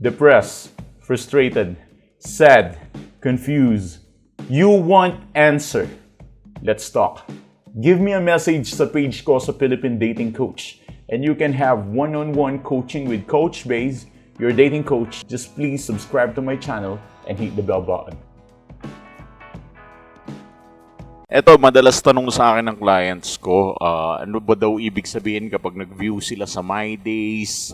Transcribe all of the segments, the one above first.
depressed, frustrated, sad, confused. You want answer. Let's talk. Give me a message sa page ko sa Philippine Dating Coach and you can have one-on-one coaching with Coach Baze, your dating coach. Just please subscribe to my channel and hit the bell button. Eto, madalas tanong sa akin ng clients ko, ano ba daw ibig sabihin kapag nag-view sila sa My Days,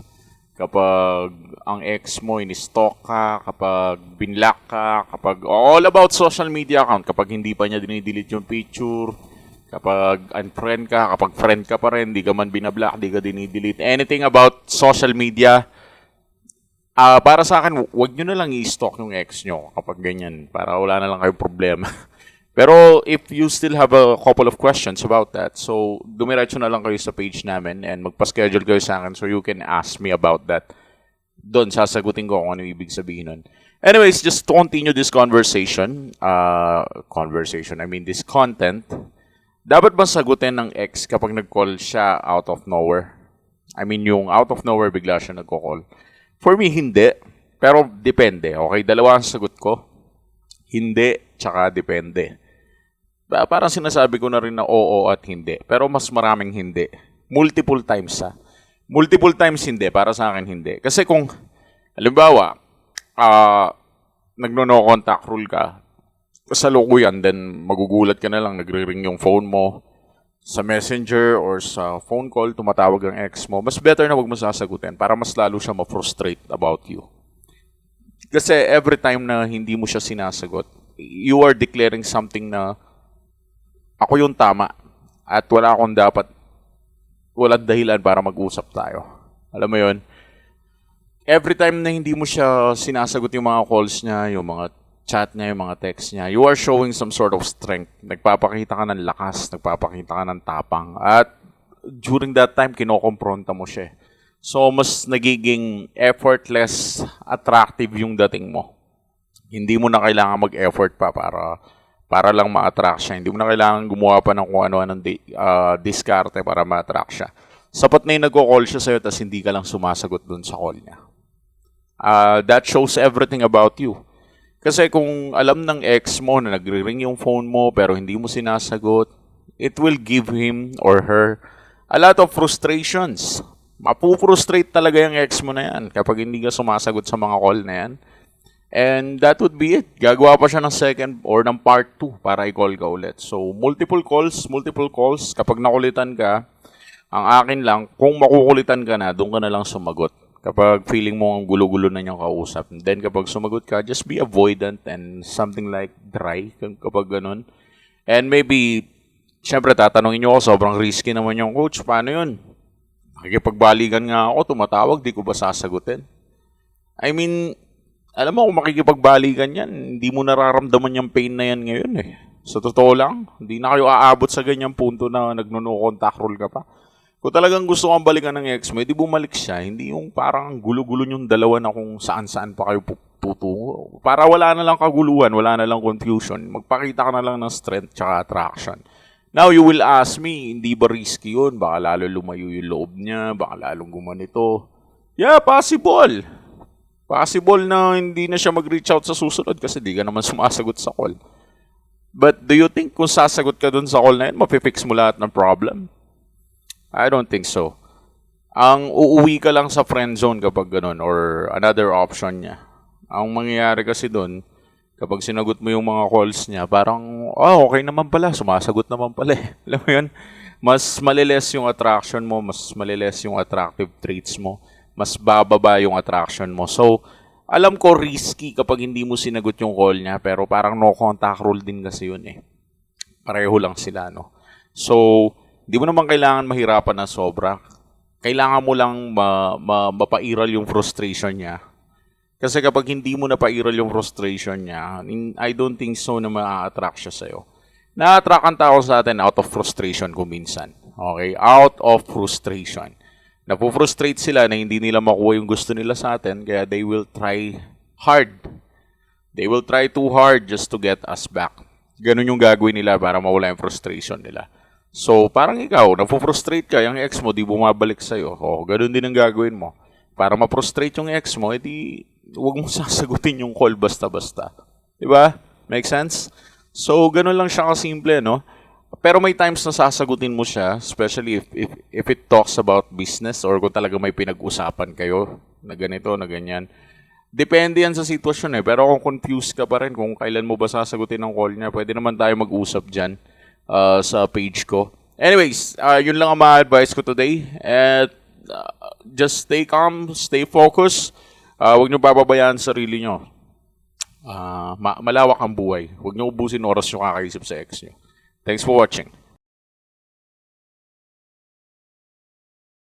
kapag ang ex mo in-stalk ka, kapag binlock ka, kapag all about social media account, kapag hindi pa niya dinidelete yung picture, kapag unfriend ka, kapag friend ka pa rin, di ka man binablock, di ka dinidelete, anything about social media, para sa akin, wag nyo na lang i-stalk yung ex nyo kapag ganyan, para wala na lang kayong problema. Pero if you still have a couple of questions about that, so dumiretso na lang kayo sa page namin and magpa-schedule kayo sa akin so you can ask me about that. Doon, sasagutin ko kung ano ibig sabihin nun. Anyways, just to continue this conversation, this content, dapat ba sagutin ng ex kapag nag-call siya out of nowhere? I mean, yung out of nowhere bigla siya nagko-call. For me, hindi. Pero depende. Okay, dalawa ang sagot ko. Hindi, tsaka depende. Parang sinasabi ko na rin na oo at hindi. Pero mas maraming hindi. Multiple times Multiple times hindi. Para sa akin hindi. Kasi kung, halimbawa, nagno-no contact rule ka, sa lukuyan, then magugulat ka na lang, nagre-ring yung phone mo, sa messenger or sa phone call, tumatawag ang ex mo, mas better na wag mo sasagutin para mas lalo siya ma-frustrate about you. Kasi every time na hindi mo siya sinasagot, you are declaring something na ako yung tama at walang dahilan para mag-usap tayo. Alam mo yun? Every time na hindi mo siya sinasagot yung mga calls niya, yung mga chat niya, yung mga text niya, you are showing some sort of strength. Nagpapakita ka ng lakas, nagpapakita ka ng tapang. At during that time, kinokompronta mo siya. So, mas nagiging effortless, attractive yung dating mo. Hindi mo na kailangan mag-effort pa para lang ma-attract siya. Hindi mo na kailangan gumawa pa ng kung ano-anong diskarte para ma-attract siya. Sapat na yung nagko-call siya sa'yo tapos hindi ka lang sumasagot dun sa call niya. That shows everything about you. Kasi kung alam ng ex mo na nagre-ring yung phone mo pero hindi mo sinasagot, it will give him or her a lot of frustrations. Mapu-frustrate talaga yung ex mo na yan kapag hindi ka sumasagot sa mga call na yan. And that would be it. Gagawa pa siya ng second or ng part 2 para i-call ka ulit. So, multiple calls. Kapag nakulitan ka, ang akin lang, kung makukulitan ka na, doon ka na lang sumagot. Kapag feeling mo ang gulo-gulo na niyang kausap. And then kapag sumagot ka, just be avoidant and something like dry kapag ganun. And maybe, syempre tatanungin niyo ako, sobrang risky naman yung coach. Paano yun? Makikipagbalikan nga ako, tumatawag, di ko ba sasagutin? I mean, alam mo kung makikipagbalikan yan, hindi mo nararamdaman yung pain na yan ngayon eh. Sa totoo lang, hindi na kayo aabot sa ganyang punto na nagno-contact rule ka pa. Kung talagang gusto kang balikan ng ex mo, di bumalik siya. Hindi yung parang gulo-gulo yung dalawa na kung saan-saan pa kayo tutungo. Para wala na lang kaguluhan, wala na lang confusion. Magpakita ka na lang ng strength tsaka attraction. Now, you will ask me, hindi ba risky yun? Baka lalo lumayo yung loob niya, baka lalong gumanito. Yeah, possible. Possible na hindi na siya mag-reach out sa susunod kasi di ka naman sumasagot sa call. But do you think kung sasagot ka dun sa call na yun, mapifix mo lahat ng problem? I don't think so. Ang uuwi ka lang sa friend zone kapag ganun or another option niya. Ang mangyayari kasi dun, kapag sinagot mo yung mga calls niya, parang, okay naman pala, sumasagot naman pala eh. Alam mo yun? Mas maliles yung attraction mo, mas maliles yung attractive traits mo, mas bababa yung attraction mo. So, alam ko risky kapag hindi mo sinagot yung call niya, pero parang no contact rule din kasi yun eh. Pareho lang sila, no? So, di mo naman kailangan mahirapan na sobra. Kailangan mo lang mapairal yung frustration niya. Kasi kapag hindi mo napairal yung frustration niya, I don't think so na ma-attract siya sa'yo. Na-attract ang tao sa atin out of frustration kung minsan. Okay? Out of frustration. Napo-frustrate sila na hindi nila makuha yung gusto nila sa atin, kaya they will try hard. They will try too hard just to get us back. Ganun yung gagawin nila para mawala yung frustration nila. So, parang ikaw, napo-frustrate ka, yung ex mo, di bumabalik sa'yo. O, ganun din ang gagawin mo. Para ma-frustrate yung ex mo, edi huwag mo sasagutin yung call basta-basta. Diba? Make sense? So, ganun lang siya kasimple, no? Pero may times na sasagutin mo siya, especially if it talks about business or kung talaga may pinag-usapan kayo na ganito, na ganyan. Depende yan sa sitwasyon Pero kung confused ka pa rin kung kailan mo ba sasagutin ang call niya, pwede naman tayo mag-usap dyan sa page ko. Anyways, yun lang ang ma-advise ko today. And just stay calm, stay focused. Huwag nyo bababayaan sa sarili nyo. Malawak ang buhay. Huwag nyo ubusin oras nyo kakaisip sa ex nyo. Thanks for watching.